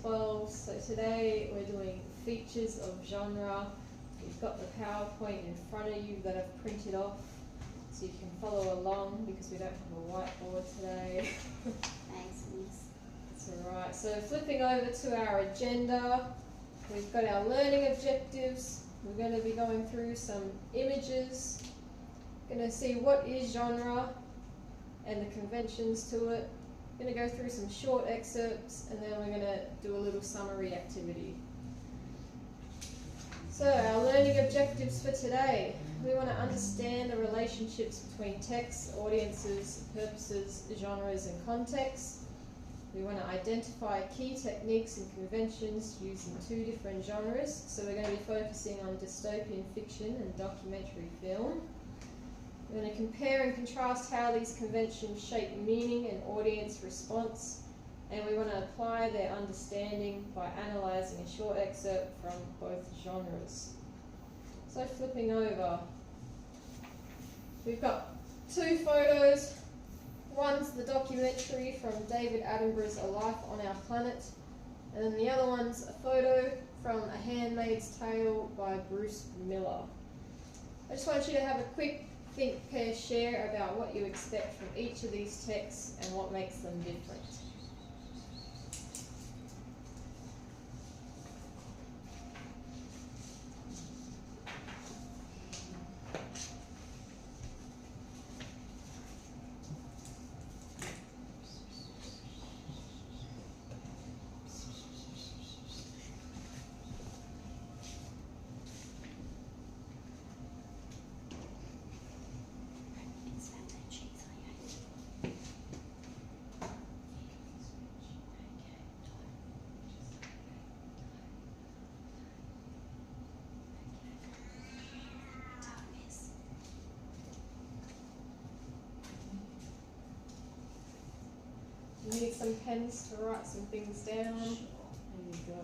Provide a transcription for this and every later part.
K-12. So today we're doing features of genre. You've got the PowerPoint in front of you that I've printed off so you can follow along because we don't have a whiteboard today. Thanks, Miss. That's alright. So flipping over to our agenda, we've got our learning objectives. We're going to be going through some images. Going to see what is genre and the conventions to it. Going to go through some short excerpts and then we're going to do a little summary activity. So our learning objectives for today. We want to understand the relationships between texts, audiences, purposes, genres and contexts. We want to identify key techniques and conventions using two different genres. So we're going to be focusing on dystopian fiction and documentary film. We're going to compare and contrast how these conventions shape meaning and audience response, and we want to apply their understanding by analysing a short excerpt from both genres. So flipping over, we've got two photos. One's the documentary from David Attenborough's A Life on Our Planet, and then the other one's a photo from A Handmaid's Tale by Bruce Miller. I just want you to have a quick think, pair, share about what you expect from each of these texts and what makes them different. You need some pens to write some things down. There you go.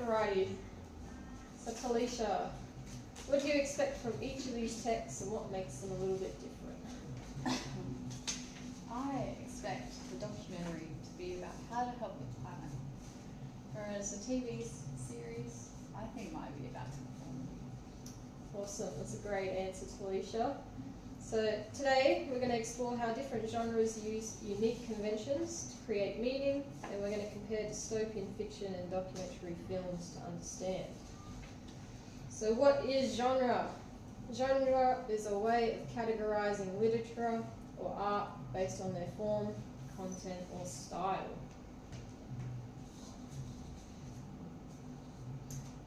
Alrighty, so Talisha, what do you expect from each of these texts and what makes them a little bit different? I expect the documentary to be about how to help the planet, whereas a TV series, I think, might be about conformity. Awesome, that's a great answer, Talisha. So today we're going to explore how different genres use unique conventions to create meaning, and we're going to compare dystopian fiction and documentary films to understand. So what is genre? Genre is a way of categorizing literature or art based on their form, content or style.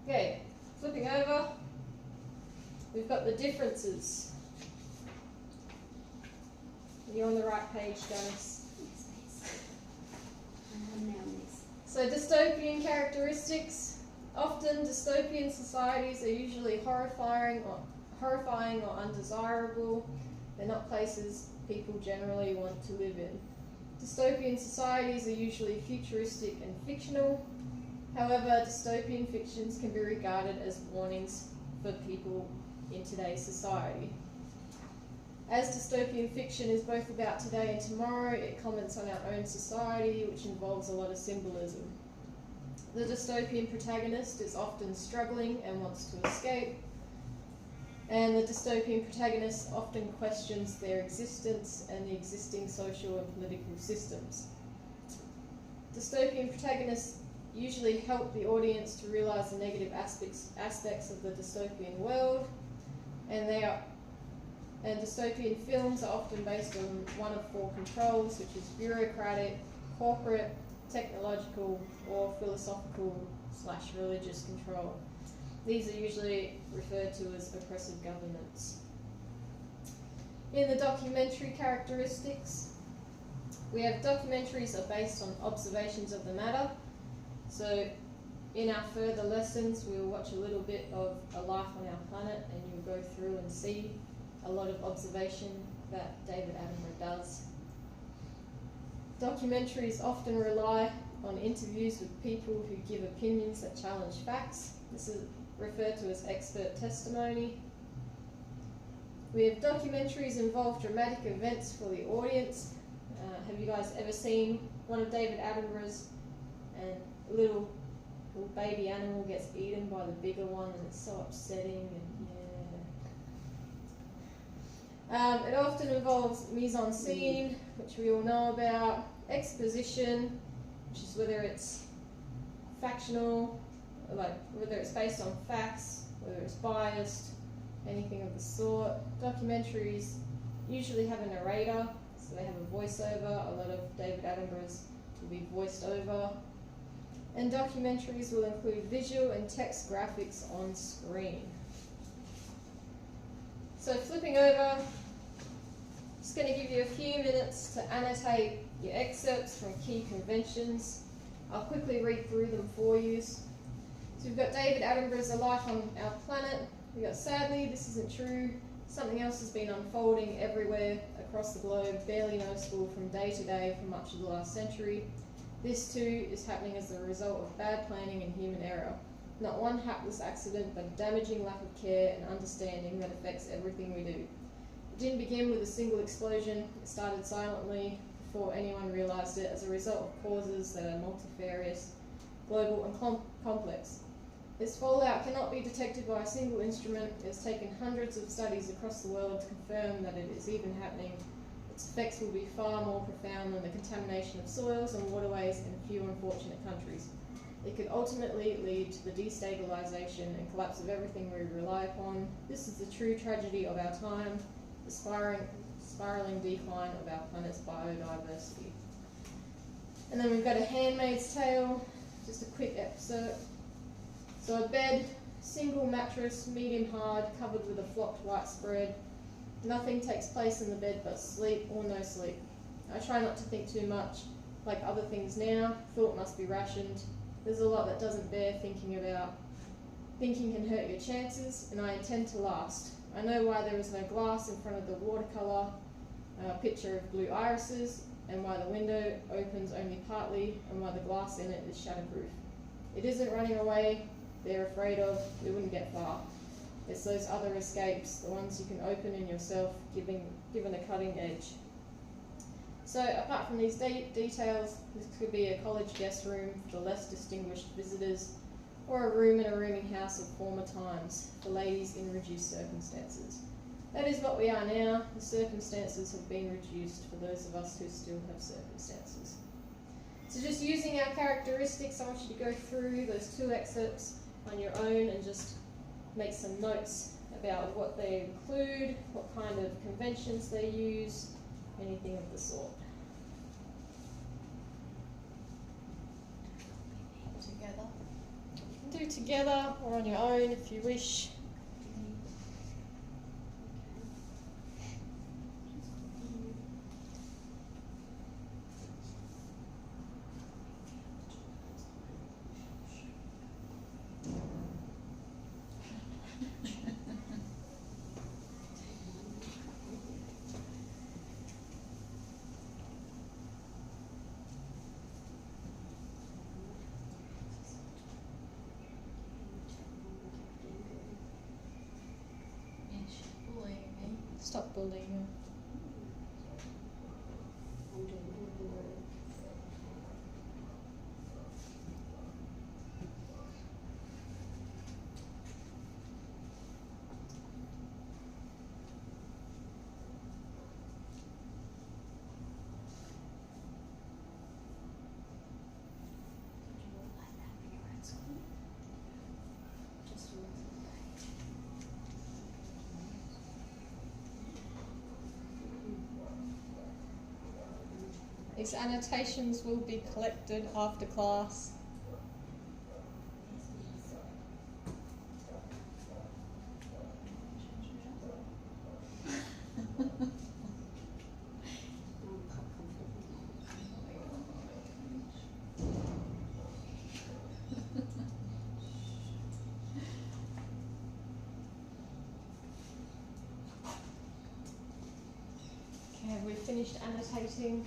Okay, flipping over, we've got the differences. You're on the right page, Janice. So dystopian characteristics. Often dystopian societies are usually horrifying or undesirable. They're not places people generally want to live in. Dystopian societies are usually futuristic and fictional. However, dystopian fictions can be regarded as warnings for people in today's society. As dystopian fiction is both about today and tomorrow, it comments on our own society, which involves a lot of symbolism. The dystopian protagonist is often struggling and wants to escape, and the dystopian protagonist often questions their existence and the existing social and political systems. Dystopian protagonists usually help the audience to realise the negative aspects of the dystopian world, and dystopian films are often based on one of four controls, which is bureaucratic, corporate, technological, or philosophical/religious control. These are usually referred to as oppressive governments. In the documentary characteristics, we have documentaries are based on observations of the matter, So in our further lessons, we will watch a little bit of a life on our planet, and you'll go through and see a lot of observation that David Attenborough does. Documentaries often rely on interviews with people who give opinions that challenge facts. This is referred to as expert testimony. We have documentaries involve dramatic events for the audience. Have you guys ever seen one of David Attenborough's, and a little baby animal gets eaten by the bigger one, and it's so upsetting, and yeah. It often involves mise-en-scene, which we all know about, exposition, which is whether it's factional, like whether it's based on facts, whether it's biased, anything of the sort. Documentaries usually have a narrator, so they have a voiceover. A lot of David Attenborough's will be voiced over. And documentaries will include visual and text graphics on screen. So flipping over, just going to give you a few minutes to annotate your excerpts from key conventions. I'll quickly read through them for you. So we've got David Attenborough's A Life on Our Planet. We've got sadly, this isn't true. Something else has been unfolding everywhere across the globe, barely noticeable from day to day for much of the last century. This too is happening as a result of bad planning and human error. Not one hapless accident, but a damaging lack of care and understanding that affects everything we do. It didn't begin with a single explosion. It started silently before anyone realised it as a result of causes that are multifarious, global and complex. This fallout cannot be detected by a single instrument. It has taken hundreds of studies across the world to confirm that it is even happening. Its effects will be far more profound than the contamination of soils and waterways in a few unfortunate countries. It could ultimately lead to the destabilisation and collapse of everything we rely upon. This is the true tragedy of our time, the spiralling decline of our planet's biodiversity. And then we've got A Handmaid's Tale, just a quick excerpt. So a bed, single mattress, medium hard, covered with a flocked white spread. Nothing takes place in the bed but sleep or no sleep. I try not to think too much. Like other things now, thought must be rationed. There's a lot that doesn't bear thinking about. Thinking can hurt your chances, and I intend to last. I know why there is no glass in front of the watercolour picture of blue irises, and why the window opens only partly, and why the glass in it is shatterproof. It isn't running away they're afraid of, we wouldn't get far. It's those other escapes, the ones you can open in yourself, given a cutting edge. So apart from these details, this could be a college guest room for the less distinguished visitors, or a room in a rooming house of former times for ladies in reduced circumstances. That is what we are now. The circumstances have been reduced for those of us who still have circumstances. So just using our characteristics, I want you to go through those two excerpts on your own and just make some notes about what they include, what kind of conventions they use, anything of the sort. Together. You can do together or on your own if you wish. Stop bullying. These annotations will be collected after class. finished annotating.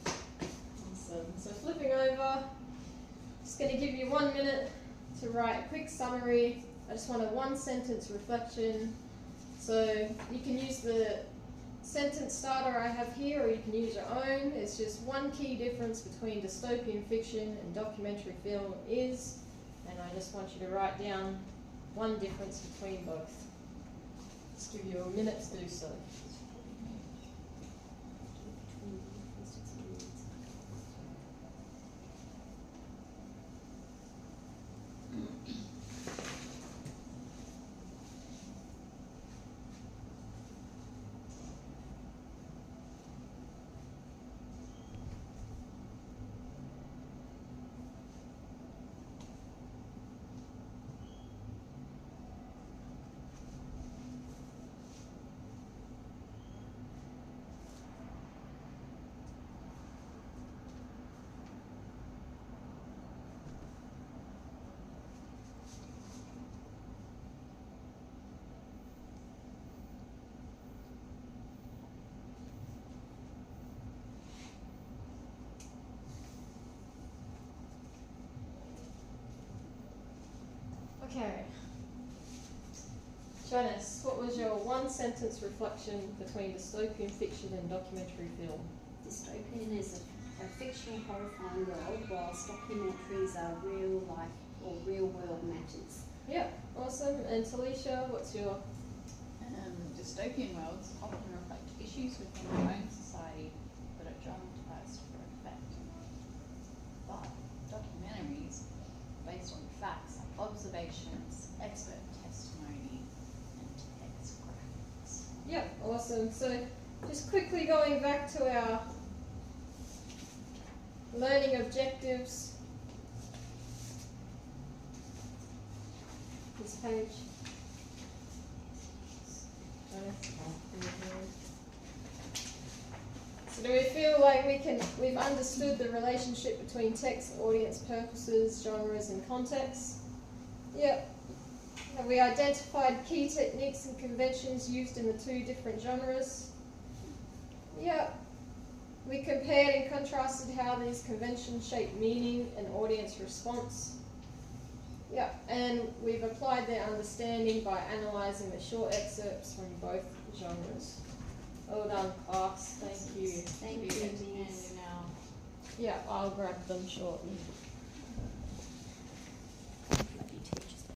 Awesome. So flipping over, just going to give you 1 minute to write a quick summary. I just want a 1-sentence reflection. So you can use the sentence starter I have here, or you can use your own. It's just one key difference between dystopian fiction and documentary film is, and I just want you to write down one difference between both. Just give you a minute to do so. Okay. Janice, what was your 1-sentence reflection between dystopian fiction and documentary film? Dystopian is a fictional horrifying world, whilst documentaries are real life or real world matters. Yeah, awesome. And Talisha, what's your... Dystopian worlds often reflect issues within our own society that are dramatized for effect. But documentaries, based on facts like observations, expert testimony, and text graphics. Yeah, awesome. So just quickly going back to our learning objectives. This page. So do we feel like we've understood the relationship between text, audience purposes, genres and context? Yep. Have we identified key techniques and conventions used in the two different genres? Yep. We compared and contrasted how these conventions shape meaning and audience response. Yeah, and we've applied their understanding by analysing the short excerpts from both genres. Well done, class. Thank you. Thank you, Miss. Miss. Now. Yeah, I'll grab them shortly.